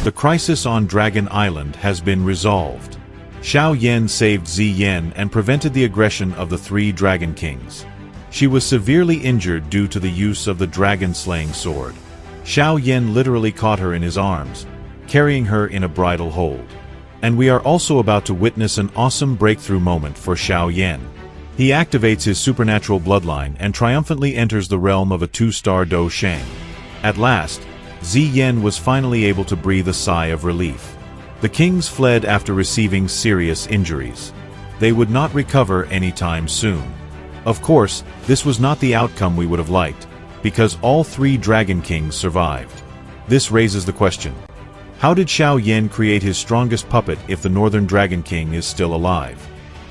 The crisis on Dragon Island has been resolved. Xiao Yan saved Ziyan and prevented the aggression of the three Dragon Kings. She was severely injured due to the use of the dragon-slaying sword. Xiao Yan literally caught her in his arms, carrying her in a bridal hold. And we are also about to witness an awesome breakthrough moment for Xiao Yan. He activates his supernatural bloodline and triumphantly enters the realm of a 2-star Do Shang. At last, Ziyan was finally able to breathe a sigh of relief. The kings fled after receiving serious injuries. They would not recover anytime soon. Of course, this was not the outcome we would have liked, because all three Dragon Kings survived. This raises the question: how did Xiao Yan create his strongest puppet if the Northern Dragon King is still alive?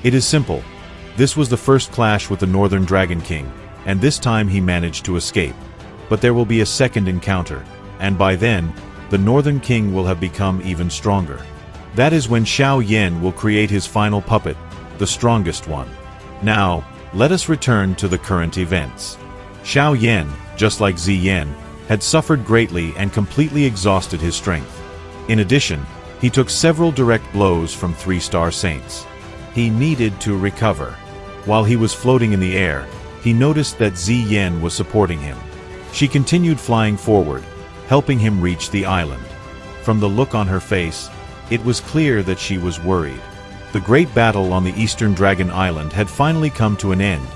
It is simple. This was the first clash with the Northern Dragon King, and this time he managed to escape. But there will be a second encounter, and by then, the Northern King will have become even stronger. That is when Xiao Yan will create his final puppet, the strongest one. Now, let us return to the current events. Xiao Yan, just like Ziyan, had suffered greatly and completely exhausted his strength. In addition, he took several direct blows from 3-star saints. He needed to recover. While he was floating in the air, he noticed that Ziyan was supporting him. She continued flying forward, helping him reach the island. From the look on her face, it was clear that she was worried. The great battle on the Eastern Dragon Island had finally come to an end,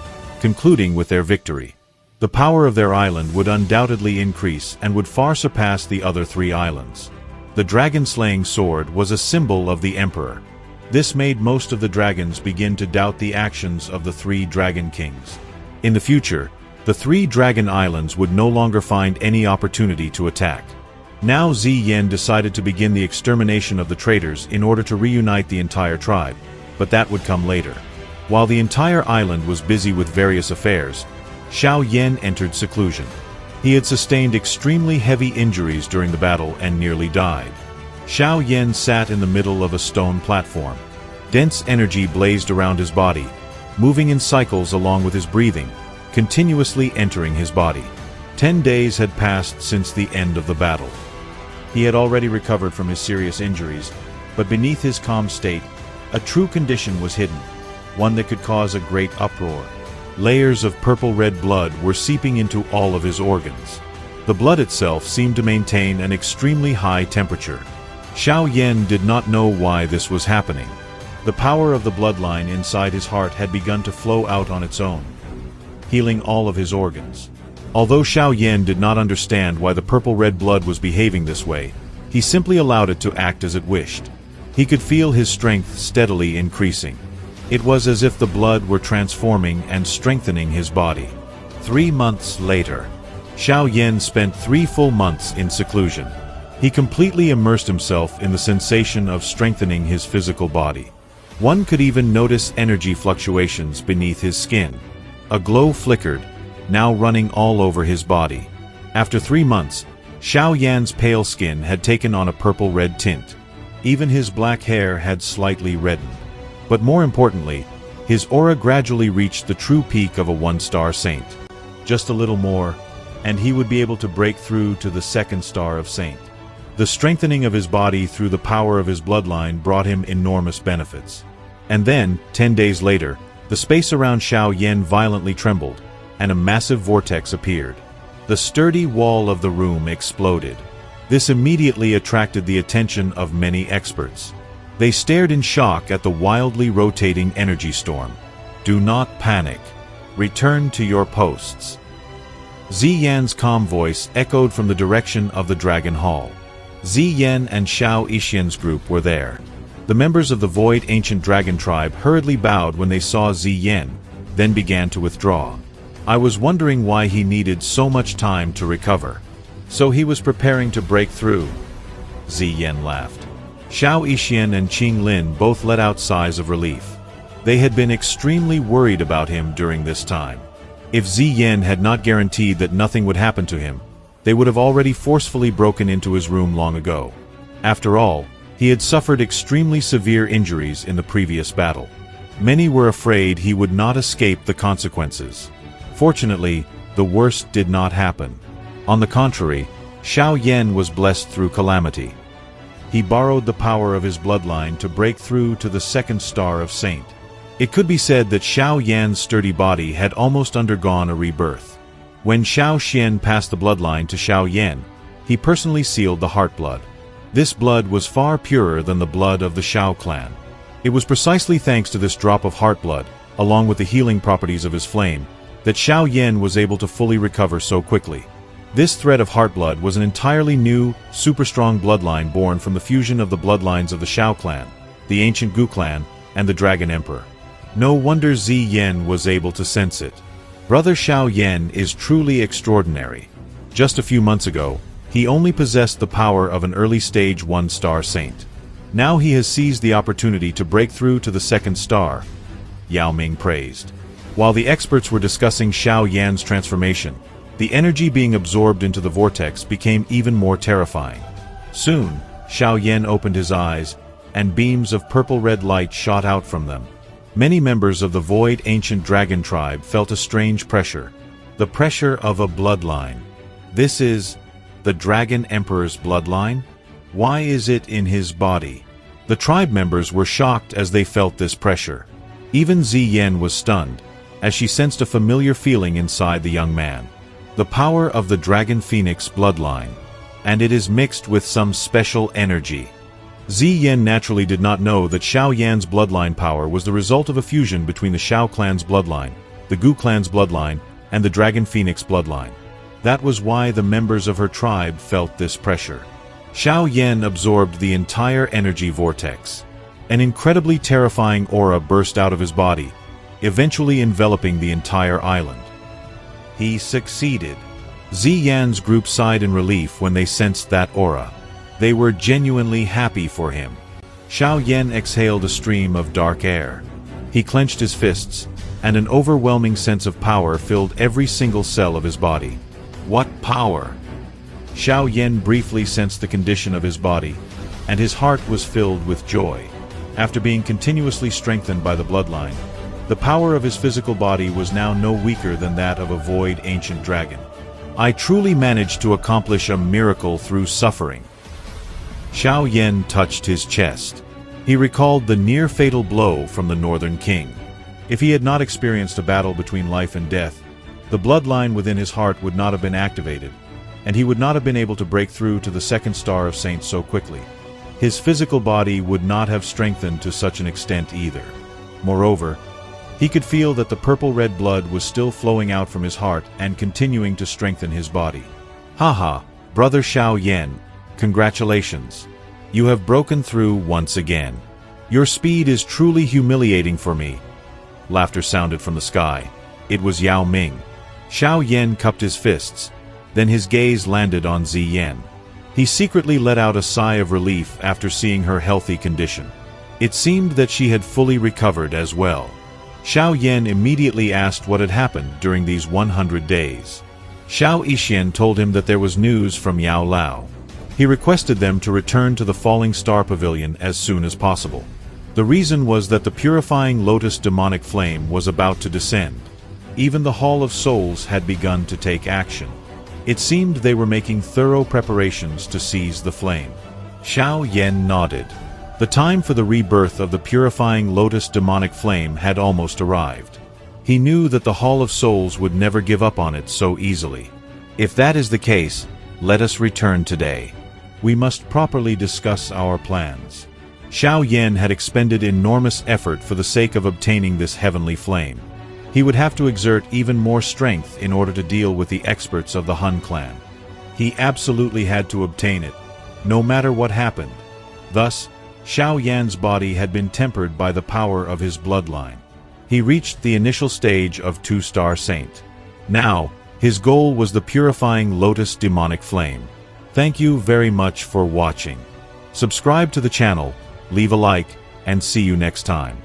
concluding with their victory. The power of their island would undoubtedly increase and would far surpass the other 3 islands. The dragon-slaying sword was a symbol of the Emperor. This made most of the dragons begin to doubt the actions of the 3 Dragon Kings. In the future, the 3 Dragon Islands would no longer find any opportunity to attack. Now Ziyan decided to begin the extermination of the traitors in order to reunite the entire tribe, but that would come later. While the entire island was busy with various affairs, Xiao Yan entered seclusion. He had sustained extremely heavy injuries during the battle and nearly died. Xiao Yan sat in the middle of a stone platform. Dense energy blazed around his body, moving in cycles along with his breathing, continuously entering his body. 10 days had passed since the end of the battle. He had already recovered from his serious injuries, but beneath his calm state, a true condition was hidden, one that could cause a great uproar. Layers of purple-red blood were seeping into all of his organs. The blood itself seemed to maintain an extremely high temperature. Xiao Yan did not know why this was happening. The power of the bloodline inside his heart had begun to flow out on its own, healing all of his organs. Although Xiao Yan did not understand why the purple-red blood was behaving this way, he simply allowed it to act as it wished. He could feel his strength steadily increasing. It was as if the blood were transforming and strengthening his body. 3 months later, Xiao Yan spent 3 full months in seclusion. He completely immersed himself in the sensation of strengthening his physical body. One could even notice energy fluctuations beneath his skin. A glow flickered, now running all over his body. After 3 months, Xiao Yan's pale skin had taken on a purple-red tint. Even his black hair had slightly reddened. But more importantly, his aura gradually reached the true peak of a 1-star saint. Just a little more, and he would be able to break through to the 2nd star of saint. The strengthening of his body through the power of his bloodline brought him enormous benefits. And then, 10 days later, the space around Xiao Yan violently trembled, and a massive vortex appeared. The sturdy wall of the room exploded. This immediately attracted the attention of many experts. They stared in shock at the wildly rotating energy storm. Do not panic. Return to your posts. Ziyan's calm voice echoed from the direction of the Dragon Hall. Ziyan and Xiao Ishian's group were there. The members of the Void Ancient Dragon tribe hurriedly bowed when they saw Ziyan, then began to withdraw. I was wondering why he needed so much time to recover. So he was preparing to break through. Ziyan laughed. Xiao Ishian and Qing Lin both let out sighs of relief. They had been extremely worried about him during this time. If Ziyan had not guaranteed that nothing would happen to him, they would have already forcefully broken into his room long ago. After all, he had suffered extremely severe injuries in the previous battle. Many were afraid he would not escape the consequences. Fortunately, the worst did not happen. On the contrary, Xiao Yan was blessed through calamity. he borrowed the power of his bloodline to break through to the second star of Saint. It could be said that Xiao Yan's sturdy body had almost undergone a rebirth. When Xiao Xian passed the bloodline to Xiao Yan, he personally sealed the heart blood. This blood was far purer than the blood of the Xiao clan. It was precisely thanks to this drop of heart blood, along with the healing properties of his flame, that Xiao Yan was able to fully recover so quickly. This thread of heart blood was an entirely new, super-strong bloodline born from the fusion of the bloodlines of the Xiao clan, the ancient Gu clan, and the Dragon Emperor. No wonder Ziyan was able to sense it. Brother Xiao Yan is truly extraordinary. Just a few months ago, he only possessed the power of an early-stage one-star saint. Now he has seized the opportunity to break through to the second star, Yao Ming praised. While the experts were discussing Xiao Yan's transformation, the energy being absorbed into the vortex became even more terrifying. Soon, Xiao Yan opened his eyes, and beams of purple-red light shot out from them. Many members of the Void Ancient Dragon tribe felt a strange pressure. The pressure of a bloodline. This is the Dragon Emperor's bloodline? Why is it in his body? The tribe members were shocked as they felt this pressure. Even Ziyan was stunned, as she sensed a familiar feeling inside the young man. The power of the Dragon Phoenix bloodline, and it is mixed with some special energy. Ziyan naturally did not know that Xiao Yan's bloodline power was the result of a fusion between the Xiao clan's bloodline, the Gu clan's bloodline, and the Dragon Phoenix bloodline. That was why the members of her tribe felt this pressure. Xiao Yan absorbed the entire energy vortex. An incredibly terrifying aura burst out of his body, eventually enveloping the entire island. He succeeded. Ziyan's group sighed in relief when they sensed that aura. They were genuinely happy for him. Xiao Yan exhaled a stream of dark air. He clenched his fists, and an overwhelming sense of power filled every single cell of his body. What power! Xiao Yan briefly sensed the condition of his body, and his heart was filled with joy. After being continuously strengthened by the bloodline, the power of his physical body was now no weaker than that of a Void Ancient Dragon. I truly managed to accomplish a miracle through suffering. Xiao Yan touched his chest. He recalled the near-fatal blow from the Northern King. If he had not experienced a battle between life and death, the bloodline within his heart would not have been activated, and he would not have been able to break through to the second star of Saints so quickly. His physical body would not have strengthened to such an extent either. Moreover, he could feel that the purple-red blood was still flowing out from his heart and continuing to strengthen his body. Haha, Brother Xiao Yan, congratulations. You have broken through once again. Your speed is truly humiliating for me. Laughter sounded from the sky. It was Yao Ming. Xiao Yan cupped his fists, then his gaze landed on Ziyan. He secretly let out a sigh of relief after seeing her healthy condition. It seemed that she had fully recovered as well. Xiao Yan immediately asked what had happened during these 100 days. Xiao Yixian told him that there was news from Yao Lao. He requested them to return to the Falling Star Pavilion as soon as possible. The reason was that the purifying Lotus demonic flame was about to descend. Even the Hall of Souls had begun to take action. It seemed they were making thorough preparations to seize the flame. Xiao Yan nodded. The time for the rebirth of the purifying Lotus demonic flame had almost arrived. He knew that the Hall of Souls would never give up on it so easily. If that is the case, let us return today. We must properly discuss our plans. Xiao Yan had expended enormous effort for the sake of obtaining this heavenly flame. He would have to exert even more strength in order to deal with the experts of the Han clan. He absolutely had to obtain it, no matter what happened. Thus, Xiao Yan's body had been tempered by the power of his bloodline. He reached the initial stage of 2-star Saint. Now, his goal was the purifying Lotus demonic flame. Thank you very much for watching. Subscribe to the channel, leave a like, and see you next time.